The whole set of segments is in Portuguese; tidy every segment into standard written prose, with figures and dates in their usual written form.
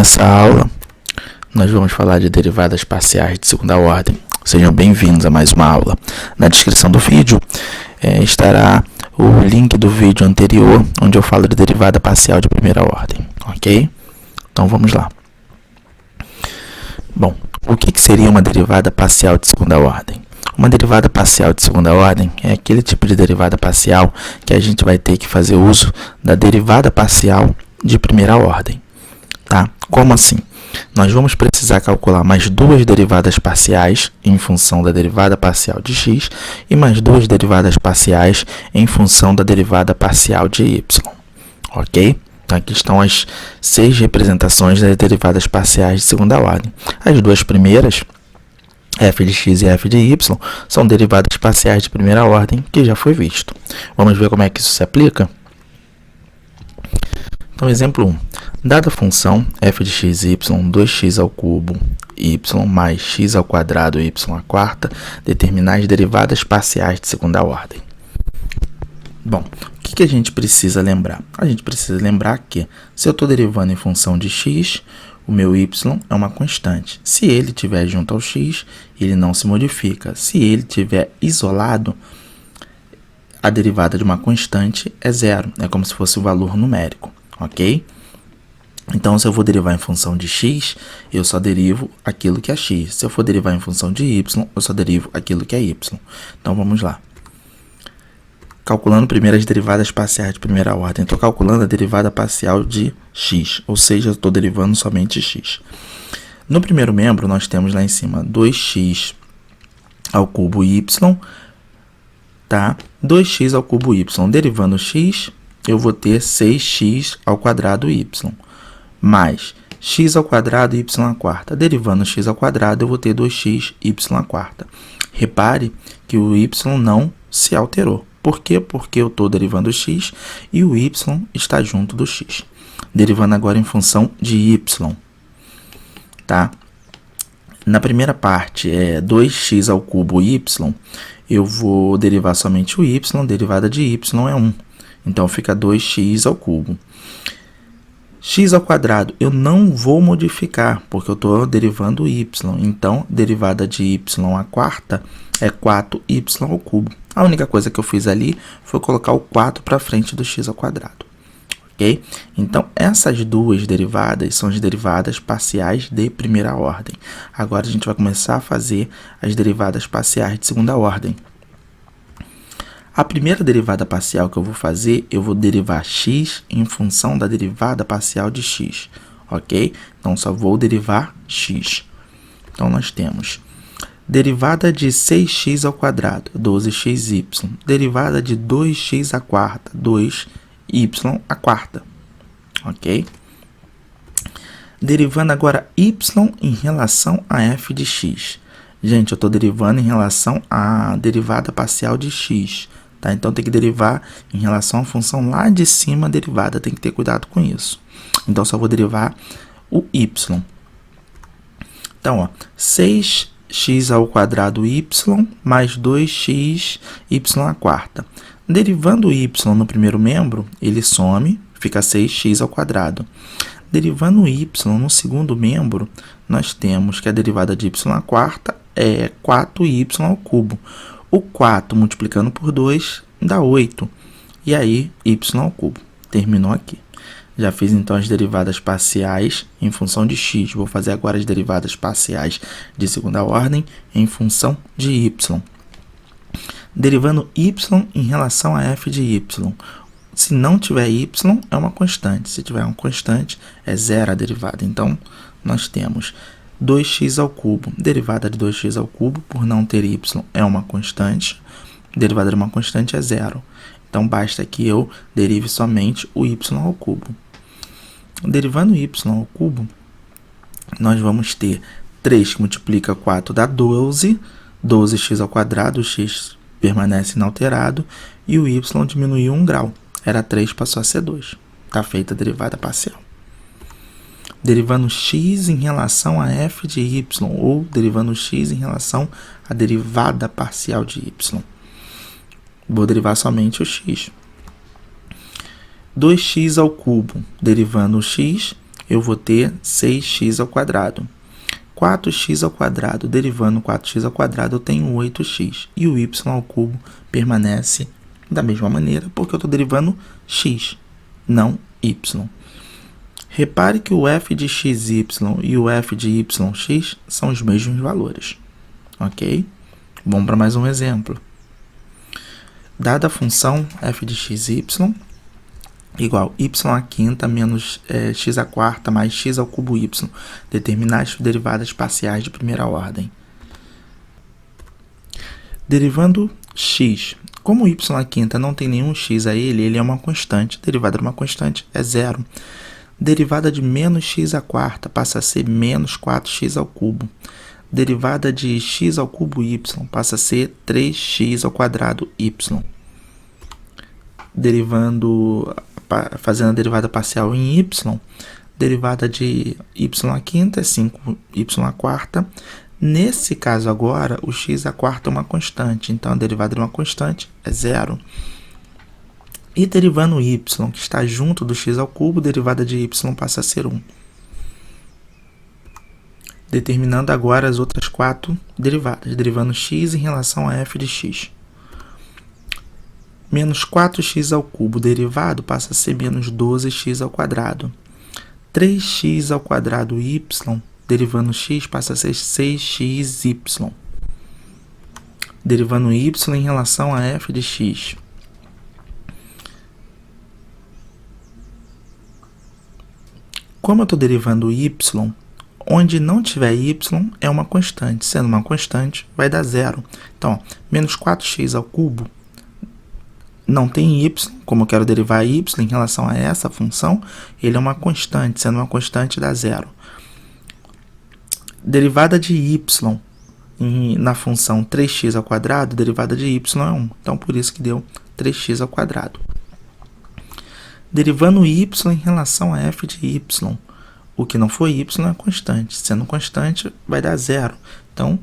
Nessa aula, nós vamos falar de derivadas parciais de segunda ordem. Sejam bem-vindos a mais uma aula. Na descrição do vídeo estará o link do vídeo anterior, onde eu falo de derivada parcial de primeira ordem, ok? Então vamos lá. Bom, o que seria uma derivada parcial de segunda ordem? Uma derivada parcial de segunda ordem é aquele tipo de derivada parcial que a gente vai ter que fazer uso da derivada parcial de primeira ordem. Tá? Como assim? Nós vamos precisar calcular mais duas derivadas parciais em função da derivada parcial de x e mais duas derivadas parciais em função da derivada parcial de y. Ok? Então, aqui estão as 6 representações das derivadas parciais de segunda ordem. As duas primeiras, f de x e f de y, são derivadas parciais de primeira ordem, que já foi visto. Vamos ver como é que isso se aplica? Então, exemplo 1. Dada a função f de x e y, 2x ao cubo y mais x ao quadrado y à quarta, determinar as derivadas parciais de segunda ordem. Bom, o que a gente precisa lembrar? A gente precisa lembrar que, se eu estou derivando em função de x, o meu y é uma constante. Se ele estiver junto ao x, ele não se modifica. Se ele estiver isolado, a derivada de uma constante é zero. É como se fosse o valor numérico, ok? Então, se eu vou derivar em função de x, eu só derivo aquilo que é x. Se eu for derivar em função de y, eu só derivo aquilo que é y. Então, vamos lá. Calculando primeiro as derivadas parciais de primeira ordem. Estou calculando a derivada parcial de x, ou seja, eu estou derivando somente x. No primeiro membro, nós temos lá em cima 2x ao cubo y, tá? 2x ao cubo y. Derivando x, eu vou ter 6x ao quadrado y, mais x ao quadrado y à quarta. Derivando x ao quadrado, eu vou ter 2x y à quarta. Repare que o y não se alterou. Por quê? Porque eu estou derivando x e o y está junto do x. Derivando agora em função de y. Tá? Na primeira parte, 2x ao cubo y, eu vou derivar somente o y, derivada de y é 1. Então, fica 2x ao cubo. X ao quadrado, eu não vou modificar, porque eu estou derivando y. Então, derivada de y à quarta é 4y ao cubo. A única coisa que eu fiz ali foi colocar o 4 para frente do x ao quadrado. Ok? Então, essas duas derivadas são as derivadas parciais de primeira ordem. Agora, a gente vai começar a fazer as derivadas parciais de segunda ordem. A primeira derivada parcial que eu vou fazer, eu vou derivar x em função da derivada parcial de x, ok? Então, só vou derivar x. Então, nós temos derivada de 6x ao quadrado, 12xy. Derivada de 2x à quarta, 2y à quarta, ok? Derivando agora y em relação a f de x. Gente, eu estou derivando em relação à derivada parcial de x. Tá? Então, tem que derivar em relação à função lá de cima derivada. Tem que ter cuidado com isso. Então, só vou derivar o y. Então, ó, 6x ao quadrado y mais 2x y à quarta. Derivando o y no primeiro membro, ele some, fica 6x ao quadrado. Derivando o y no segundo membro, nós temos que a derivada de y à quarta é 4y ao cubo. O 4 multiplicando por 2 dá 8. E aí, y ao cubo. Terminou aqui. Já fiz, então, as derivadas parciais em função de x. Vou fazer agora as derivadas parciais de segunda ordem em função de y. Derivando y em relação a f de y. Se não tiver y, é uma constante. Se tiver uma constante, é zero a derivada. Então, nós temos 2x ao cubo. Derivada de 2x ao cubo, por não ter y, é uma constante. Derivada de uma constante é zero. Então, basta que eu derive somente o y ao cubo. Derivando o y ao cubo, nós vamos ter 3 que multiplica 4 dá 12. 12x ao quadrado, o x permanece inalterado. E o y diminuiu 1 grau. Era 3, passou a ser 2. Está feita a derivada parcial. Derivando x em relação a f de y, ou derivando x em relação à derivada parcial de y. Vou derivar somente o x. 2x ao cubo, derivando o x, eu vou ter 6x ao quadrado. 4x ao quadrado, derivando 4x ao quadrado, eu tenho 8x. E o y ao cubo permanece da mesma maneira, porque eu estou derivando x, não y. Repare que o f de xy e o f de yx são os mesmos valores. Ok? Vamos para mais um exemplo. Dada a função f de xy igual y à quinta menos x à quarta mais x ao cubo y, determinar as derivadas parciais de primeira ordem. Derivando x, como y à quinta não tem nenhum x a ele é uma constante, derivada de uma constante é zero. Derivada de menos x à quarta passa a ser menos 4x ao cubo. Derivada de x ao cubo y passa a ser 3x ao quadrado y. Fazendo a derivada parcial em y, derivada de y à quinta é 5y à quarta. Nesse caso agora, o x à quarta é uma constante, então a derivada de uma constante é zero. E derivando y, que está junto do x ao cubo, a derivada de y passa a ser 1. Determinando agora as outras 4 derivadas, derivando x em relação a f de x. Menos 4x ao cubo derivado passa a ser menos 12x ao quadrado. 3x ao quadrado y, derivando x, passa a ser 6xy. Derivando y em relação a f de x. Como eu estou derivando y, onde não tiver y é uma constante. Sendo uma constante, vai dar zero. Então, menos 4x ao cubo não tem y, como eu quero derivar y em relação a essa função, ele é uma constante, sendo uma constante dá zero. Derivada de y na função 3x ao quadrado, derivada de y é 1. Então, por isso que deu 3x ao quadrado. Derivando y em relação a f de y, o que não for y é constante. Sendo constante, vai dar zero. Então,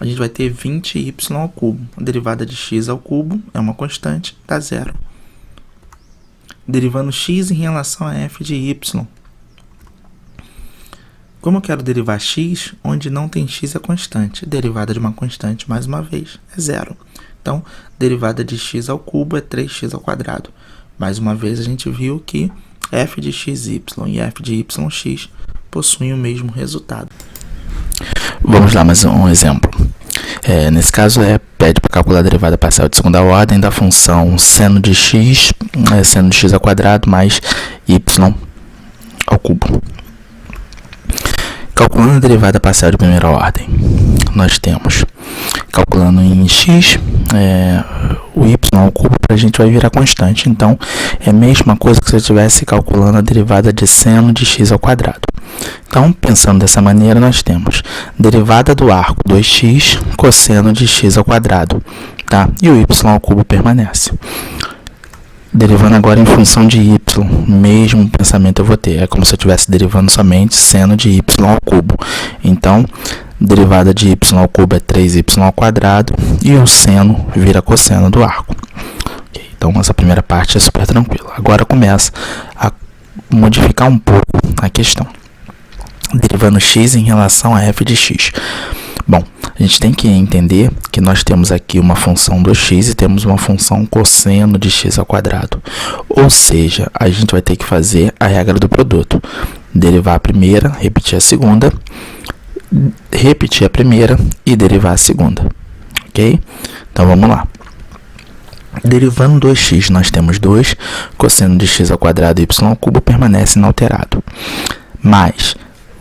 a gente vai ter 20y ao cubo. A derivada de x ao cubo é uma constante, dá zero. Derivando x em relação a f de y. Como eu quero derivar x, onde não tem x é constante. Derivada de uma constante, mais uma vez, é zero. Então, derivada de x ao cubo é 3x ao quadrado. Mais uma vez, a gente viu que f de xy e f de yx possuem o mesmo resultado. Vamos lá, mais um exemplo. Nesse caso, pede para calcular a derivada parcial de segunda ordem da função seno de x ao quadrado mais y ao cubo. Calculando a derivada parcial de primeira ordem, nós temos, calculando em x, o y ao cubo para a gente vai virar constante. Então, é a mesma coisa que se eu estivesse calculando a derivada de seno de x ao quadrado. Então, pensando dessa maneira, nós temos derivada do arco 2x cosseno de x ao quadrado, tá? E o y ao cubo permanece. Derivando agora em função de y, mesmo pensamento eu vou ter. É como se eu estivesse derivando somente seno de y ao cubo. Então, derivada de y ao cubo é 3y ao quadrado e o seno vira cosseno do arco. Okay, então, essa primeira parte é super tranquila. Agora começa a modificar um pouco a questão. Derivando x em relação a f de x. Bom, a gente tem que entender que nós temos aqui uma função 2x e temos uma função cosseno de x ao quadrado. Ou seja, a gente vai ter que fazer a regra do produto. Derivar a primeira, repetir a segunda, repetir a primeira e derivar a segunda. Ok? Então, vamos lá. Derivando 2x, nós temos 2, cosseno de x ao quadrado e y ao cubo permanece inalterado. Mas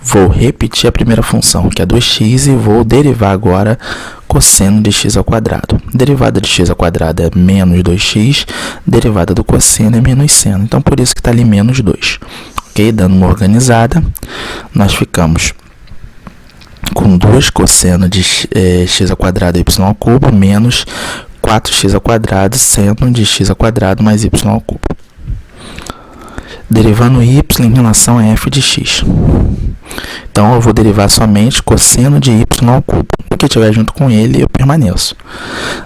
vou repetir a primeira função, que é 2x, e vou derivar agora cosseno de x ao quadrado. Derivada de x ao quadrado é menos 2x, derivada do cosseno é menos seno. Então, por isso que está ali menos 2. Ok? Dando uma organizada, nós ficamos com 2 cosseno de x ao quadrado e y ao cubo, menos 4x ao quadrado, seno de x ao quadrado mais y ao cubo. Derivando y em relação a f de x. Então, eu vou derivar somente cosseno de y ao cubo. O que estiver junto com ele, eu permaneço.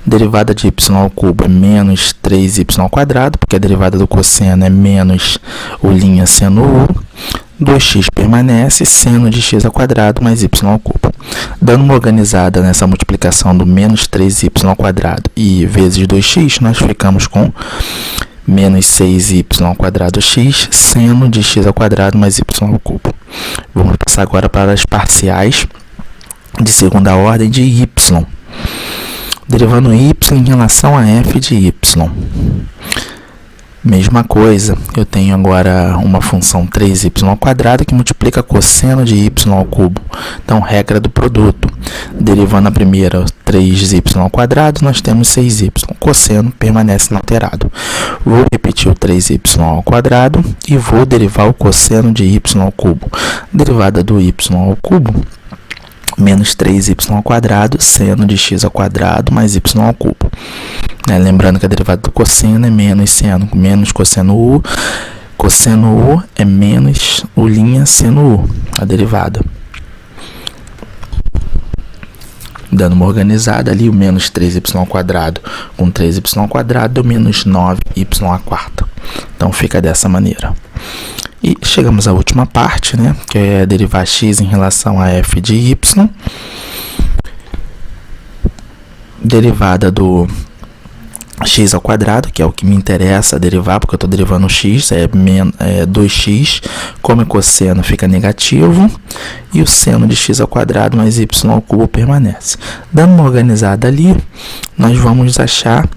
Derivada de y ao cubo é menos 3y ao quadrado, porque a derivada do cosseno é menos o linha seno u. 2x permanece, seno de x ao quadrado mais y ao cubo. Dando uma organizada nessa multiplicação do menos 3y ao quadrado e vezes 2x, nós ficamos com menos 6y ao quadrado x, seno de x ao quadrado mais y ao cubo. Vamos passar agora para as parciais de segunda ordem de y. Derivando y em relação a f de y. Mesma coisa, eu tenho agora uma função 3y ao quadrado que multiplica cosseno de y ao cubo. Então, regra do produto. Derivando a primeira 3y ao quadrado, nós temos 6y. Cosseno permanece inalterado. Vou repetir o 3y ao quadrado e vou derivar o cosseno de y ao cubo. Derivada do y ao cubo, menos 3y ao quadrado, seno de x ao quadrado mais y ao cubo. Lembrando que a derivada do cosseno é menos seno, menos cosseno u. Cosseno u é menos u' seno u, a derivada. Dando uma organizada ali, o menos 3y ao quadrado com 3y ao quadrado deu menos 9y à quarta. Então, fica dessa maneira. E chegamos à última parte, né, que é derivar x em relação a f de y. Derivada do x ao quadrado, que é o que me interessa derivar, porque eu estou derivando x, é 2x, como é cosseno fica negativo, e o seno de x ao quadrado mais y ao cubo permanece. Dando uma organizada ali, nós vamos achar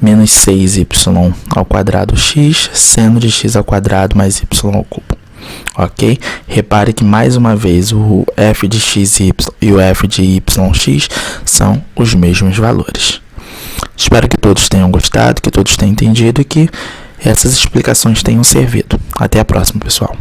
menos 6y ao quadrado x, seno de x ao quadrado mais y ao cubo. Ok? Repare que mais uma vez o f de xy e o f de yx são os mesmos valores. Espero que todos tenham gostado, que todos tenham entendido e que essas explicações tenham servido. Até a próxima, pessoal.